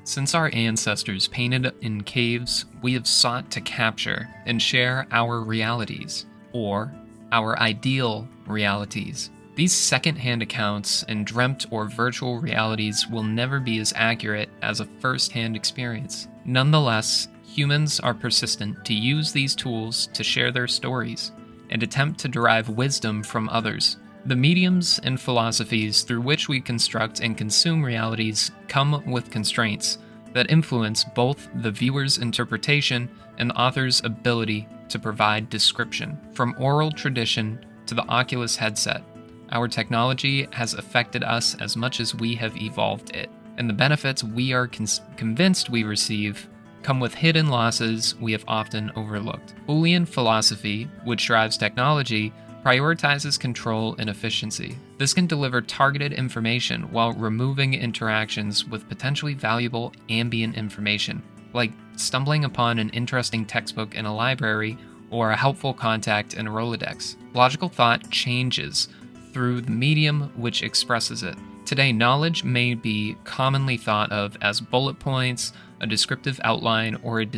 Since our ancestors painted in caves, we have sought to capture and share our realities, or our ideal realities. These second-hand accounts and dreamt or virtual realities will never be as accurate as a first-hand experience. Nonetheless, humans are persistent to use these tools to share their stories and attempt to derive wisdom from others. The mediums and philosophies through which we construct and consume realities come with constraints that influence both the viewer's interpretation and the author's ability to provide description. From oral tradition to the Oculus headset, our technology has affected us as much as we have evolved it, and the benefits we are convinced we receive come with hidden losses we have often overlooked. Boolean philosophy, which drives technology, prioritizes control and efficiency. This can deliver targeted information while removing interactions with potentially valuable ambient information, like stumbling upon an interesting textbook in a library or a helpful contact in a Rolodex. Logical thought changes through the medium which expresses it. Today, knowledge may be commonly thought of as bullet points, a descriptive outline, or a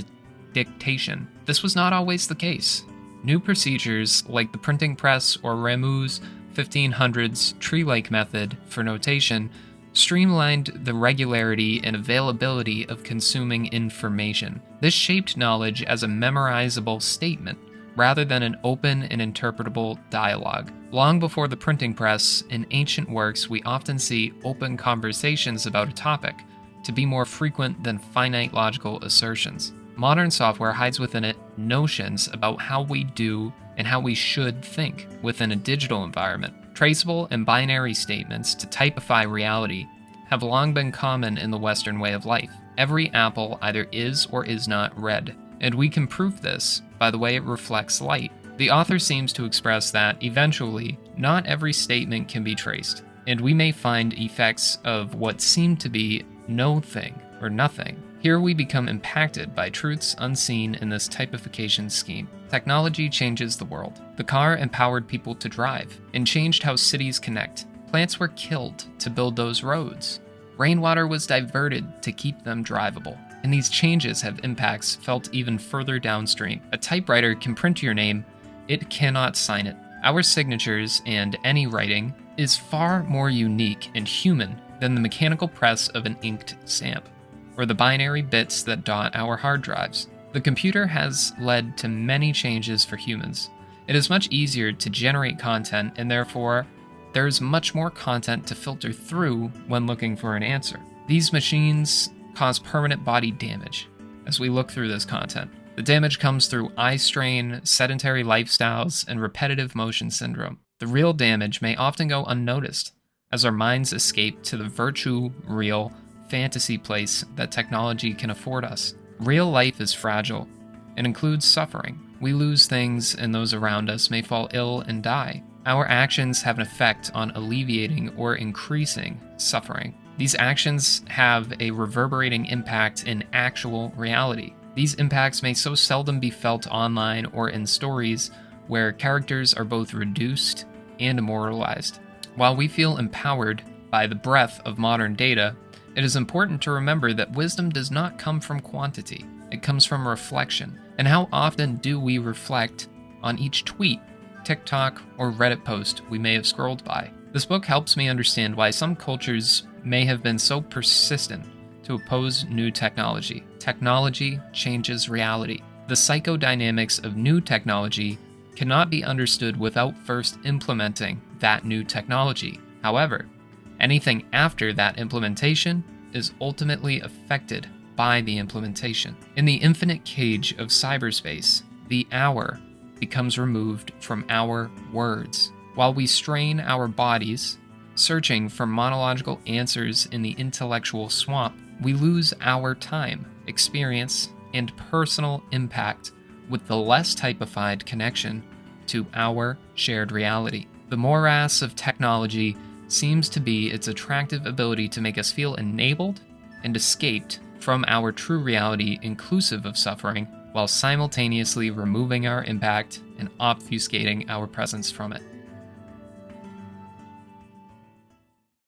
dictation. This was not always the case. New procedures like the printing press or Rameau's 1500s tree-like method for notation streamlined the regularity and availability of consuming information. This shaped knowledge as a memorizable statement rather than an open and interpretable dialogue. Long before the printing press, in ancient works we often see open conversations about a topic to be more frequent than finite logical assertions. Modern software hides within it notions about how we do and how we should think within a digital environment. Traceable and binary statements to typify reality have long been common in the Western way of life. Every apple either is or is not red, and we can prove this by the way it reflects light. The author seems to express that, eventually, not every statement can be traced, and we may find effects of what seem to be no thing or nothing. Here we become impacted by truths unseen in this typification scheme. Technology changes the world. The car empowered people to drive and changed how cities connect. Plants were killed to build those roads. Rainwater was diverted to keep them drivable. And these changes have impacts felt even further downstream. A typewriter can print your name, it cannot sign it. Our signatures and any writing is far more unique and human than the mechanical press of an inked stamp, or the binary bits that dot our hard drives. The computer has led to many changes for humans. It is much easier to generate content, and therefore, there's much more content to filter through when looking for an answer. These machines cause permanent body damage as we look through this content. The damage comes through eye strain, sedentary lifestyles, and repetitive motion syndrome. The real damage may often go unnoticed as our minds escape to the virtual, real, fantasy place that technology can afford us. Real life is fragile and includes suffering. We lose things and those around us may fall ill and die. Our actions have an effect on alleviating or increasing suffering. These actions have a reverberating impact in actual reality. These impacts may so seldom be felt online or in stories where characters are both reduced and immortalized. While we feel empowered by the breadth of modern data, it is important to remember that wisdom does not come from quantity. It comes from reflection. And how often do we reflect on each tweet, TikTok, or Reddit post we may have scrolled by? This book helps me understand why some cultures may have been so persistent to oppose new technology. Technology changes reality. The psychodynamics of new technology cannot be understood without first implementing that new technology. However, anything after that implementation is ultimately affected by the implementation. In the infinite cage of cyberspace, the hour becomes removed from our words. While we strain our bodies, searching for monological answers in the intellectual swamp, we lose our time, experience, and personal impact with the less typified connection to our shared reality. The morass of technology seems to be its attractive ability to make us feel enabled and escaped from our true reality inclusive of suffering, while simultaneously removing our impact and obfuscating our presence from it.